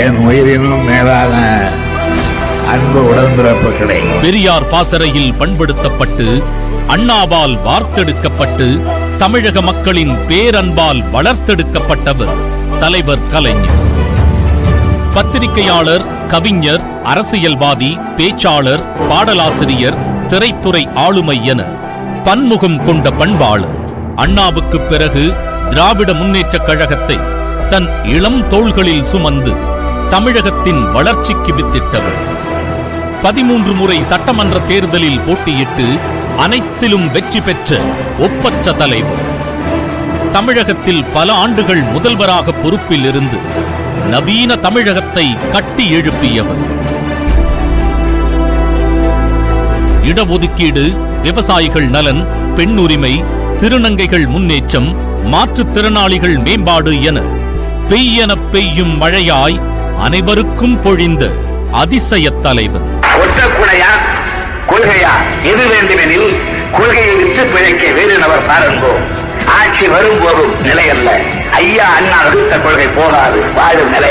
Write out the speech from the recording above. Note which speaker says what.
Speaker 1: என் உயிரினும் மேலான அன்பு உடன்பிறப்புகளே,
Speaker 2: பெரியார் பாசறையில் பண்படுத்தப்பட்டு அண்ணாவால் வார்த்தெடுக்கப்பட்டு தமிழக மக்களின் பேரன்பால் வளர்த்தெடுக்கப்பட்டவர் தலைவர் கலைஞர். பத்திரிகையாளர், கவிஞர், அரசியல்வாதி, பேச்சாளர், பாடலாசிரியர், திரைத்துறை ஆளுமை என பன்முகம் கொண்ட பண்பாளர். அண்ணாவுக்கு பிறகு திராவிட முன்னேற்றக் கழகத்தை தன் இளம் தோள்களில் சுமந்து தமிழகத்தின் வளர்ச்சிக்கு வித்திட்டவர். 13 முறை சட்டமன்ற தேர்தலில் போட்டியிட்டு அனைத்திலும் வெற்றி பெற்ற ஒப்பற்ற தலைவர். தமிழகத்தில் பல ஆண்டுகள் முதல்வராக பொறுப்பில் இருந்து நவீன தமிழகத்தை கட்டி எழுப்பியவர். இடஒதுக்கீடு, விவசாயிகள் நலன், பெண் உரிமை, திருநங்கைகள் முன்னேற்றம், மாற்றுத்திறனாளிகள் மேம்பாடு என பெய்யென பெய்யும் மழையாய் அனைவருக்கும் பொழிந்த அதிசய தலைவர்.
Speaker 3: ஒற்றக்குடையா கொள்கையா எது வேண்டுமெனில் கொள்கையை விற்று பிழைக்க வேறு நபர் பாருங்கோ. ஆட்சி வரும்போதும் நிலையல்ல, ஐயா அண்ணா வகுத்த கொள்கை போதாது, வாழும் நிலை